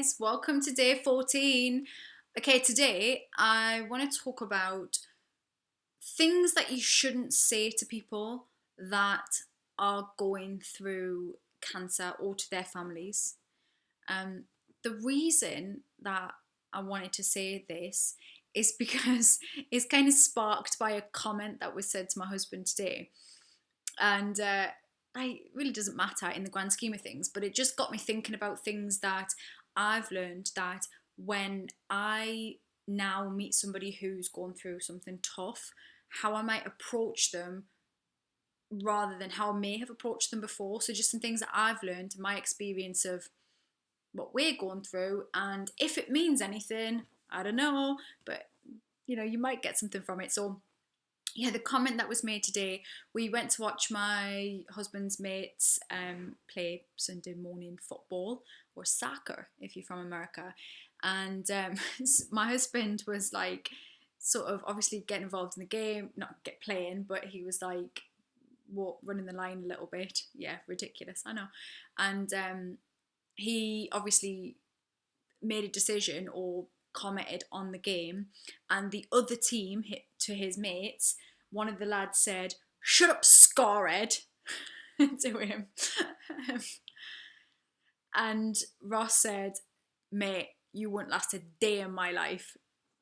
guys, welcome to day 14. Okay, today I want to talk about things that you shouldn't say to people that are going through cancer or to their families. Um, the reason that I wanted to say this is because it's kind of sparked by a comment that was said to my husband today. And it really doesn't matter in the grand scheme of things, but it just got me thinking about things that I've learned that when I now meet somebody who's gone through something tough, how I might approach them rather than how I may have approached them before. So just some things that I've learned in my experience of what we're going through, and if it means anything, I don't know, but you might get something from it. So yeah, the comment that was made today, we went to watch my husband's mates play Sunday morning football, or soccer if you're from America. And my husband was like, sort of obviously getting involved in the game, not get playing, but he was like running the line a little bit. Yeah, ridiculous, I know. And he obviously made a decision or commented on the game, and the other team to his mates, one of the lads said, "Shut up, scarhead," to him. And Ross said, "Mate, you wouldn't last a day in my life."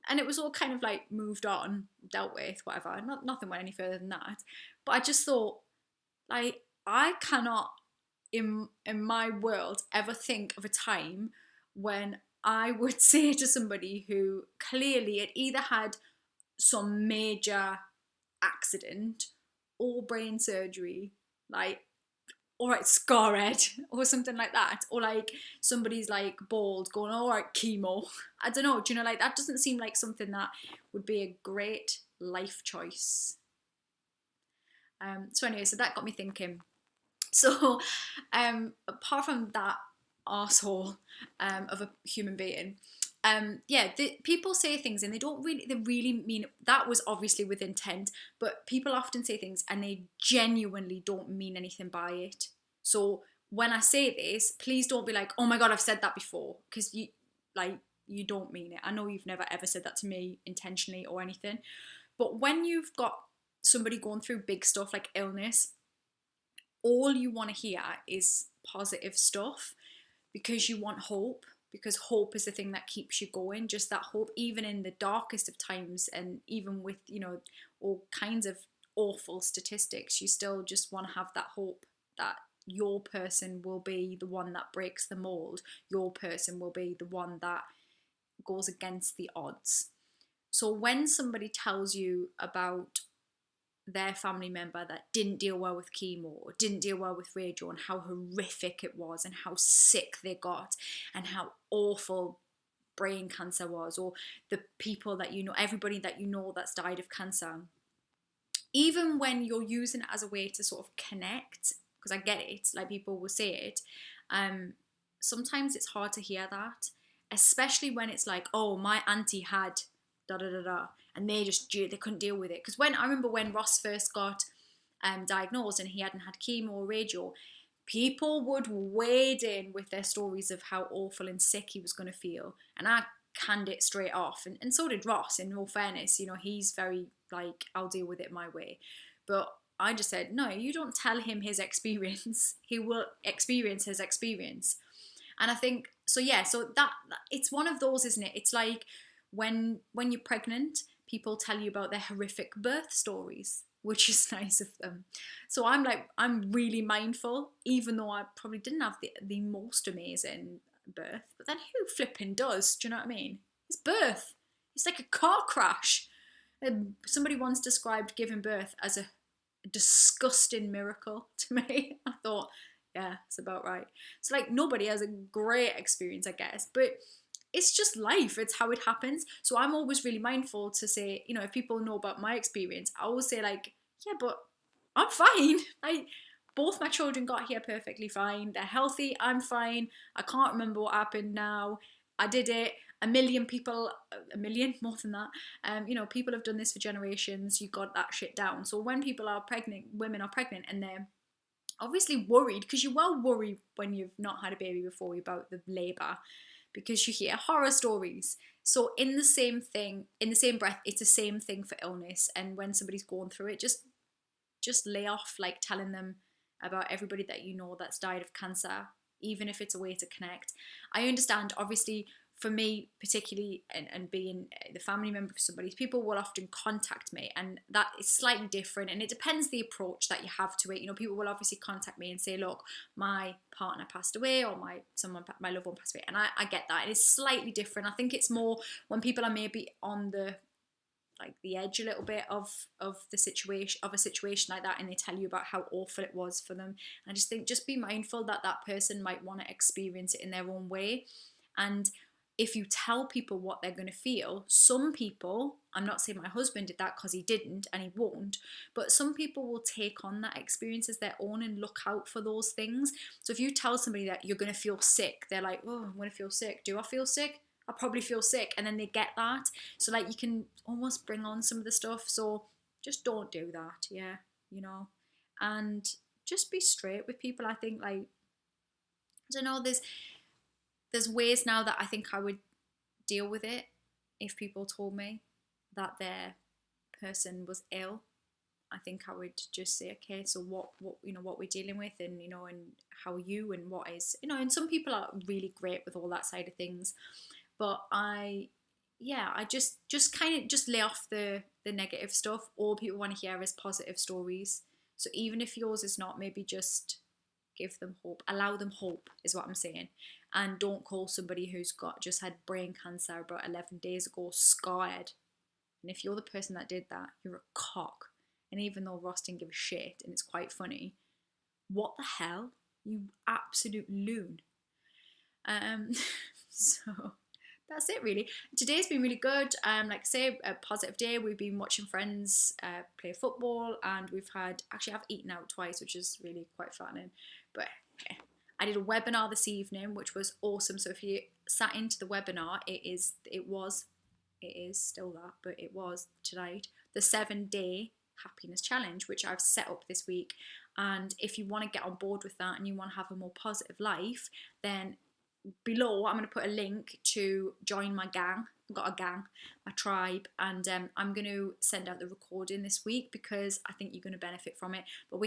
And it was all kind of like moved on, dealt with, whatever. Nothing went any further than that. But I just thought, like, I cannot in my world ever think of a time when I would say to somebody who clearly had either had some major accident or brain surgery, like, all right, scarhead, or something like that, or like somebody's like bald going, all right, chemo. I don't know, do you know, like that doesn't seem like something that would be a great life choice. So anyway, so that got me thinking. So apart from that arsehole of a human being, people say things and they really mean it. That was obviously with intent, but people often say things and they genuinely don't mean anything by it. So when I say this, please don't be like, oh my God, I've said that before, because you don't mean it. I know you've never ever said that to me intentionally or anything, but when you've got somebody going through big stuff like illness, all you want to hear is positive stuff, because you want hope, because hope is the thing that keeps you going. Just that hope, even in the darkest of times, and even with, all kinds of awful statistics, you still just want to have that hope that your person will be the one that breaks the mold. Your person will be the one that goes against the odds. So when somebody tells you about their family member that didn't deal well with chemo or didn't deal well with radio, and how horrific it was and how sick they got and how awful brain cancer was, or the people that everybody that that's died of cancer, even when you're using it as a way to sort of connect, because I get it, like people will say it, sometimes it's hard to hear that, especially when it's like, oh, my auntie had da da da da, and they couldn't deal with it. Because I remember when Ross first got diagnosed and he hadn't had chemo or radio, people would wade in with their stories of how awful and sick he was going to feel, and I canned it straight off, and so did Ross, in all fairness. He's very like, I'll deal with it my way, but I just said, no, you don't tell him his experience. He will experience his experience. And I think, so yeah, so that it's one of those, isn't it? It's like when you're pregnant, people tell you about their horrific birth stories, which is nice of them. So I'm really mindful, even though I probably didn't have the most amazing birth. But then who flipping does? Do you know what I mean? It's birth. It's like a car crash. Somebody once described giving birth as a disgusting miracle to me. I thought, yeah, it's about right. It's like nobody has a great experience, I guess, but it's just life. It's how it happens. So I'm always really mindful to say, if people know about my experience, I always say like, yeah, but I'm fine. Both my children got here perfectly fine. They're healthy. I'm fine. I can't remember what happened now. I did it. A million, more than that. People have done this for generations. You got that shit down. So when women are pregnant, and they're obviously worried, because you will worry when you've not had a baby before about the labour, because you hear horror stories. So in the same breath, it's the same thing for illness. And when somebody's going through it, just lay off like telling them about everybody that you know that's died of cancer, even if it's a way to connect. I understand, obviously, for me particularly, and being the family member of somebody, people will often contact me, and that is slightly different, and it depends the approach that you have to it. You know, people will obviously contact me and say, look, my partner passed away, or my loved one passed away, and I get that. It is slightly different. I think it's more when people are maybe on the edge a little bit of a situation like that, and they tell you about how awful it was for them. And I just think, just be mindful that that person might want to experience it in their own way. And if you tell people what they're going to feel, some people, I'm not saying my husband did that because he didn't and he won't, but some people will take on that experience as their own and look out for those things. So if you tell somebody that you're going to feel sick, they're like, oh, I'm going to feel sick. Do I feel sick? I probably feel sick. And then they get that. So like, you can almost bring on some of the stuff. So just don't do that. Yeah. You know, and just be straight with people. I think, like, I don't know, there's ways now that I think I would deal with it if people told me that their person was ill. I think I would just say, okay, so what we're dealing with, and and how are you, and what is, and some people are really great with all that side of things, but I just kind of just lay off the negative stuff. All people want to hear is positive stories. So even if yours is not, maybe just give them hope, allow them hope is what I'm saying. And don't call somebody who's just had brain cancer about 11 days ago scared. And if you're the person that did that, you're a cock. And even though Ross didn't give a shit, and it's quite funny, what the hell, you absolute loon. So that's it really. Today's been really good. Like I say, a positive day. We've been watching friends play football, and I've eaten out twice, which is really quite flattening. But yeah. I did a webinar this evening, which was awesome. So if you sat into the webinar, it is still that, but it was tonight, the 7-day happiness challenge, which I've set up this week. And if you want to get on board with that and you want to have a more positive life, then below I'm going to put a link to join my gang. I've got a gang, my tribe, and I'm going to send out the recording this week because I think you're going to benefit from it. But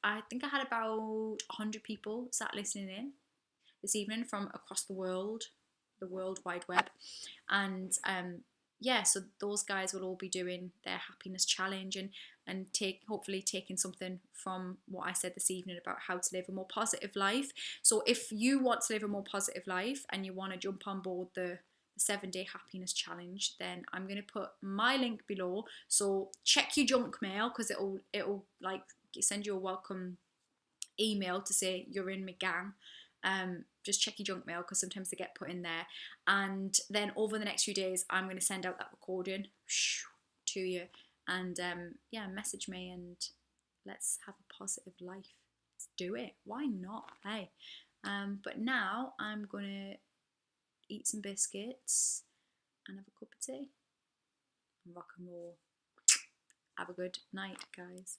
I think I had about 100 people sat listening in this evening from across the World Wide Web, and so those guys will all be doing their happiness challenge and hopefully taking something from what I said this evening about how to live a more positive life. So if you want to live a more positive life and you want to jump on board the 7-day happiness challenge, then I'm going to put my link below. So check your junk mail, because it'll like send you a welcome email to say you're in my gang. Just check your junk mail, because sometimes they get put in there. And then over the next few days, I'm going to send out that recording to you. And message me and let's have a positive life. Let's do it. Why not? Hey. But now I'm going to eat some biscuits and have a cup of tea and rock and roll. Have a good night, guys.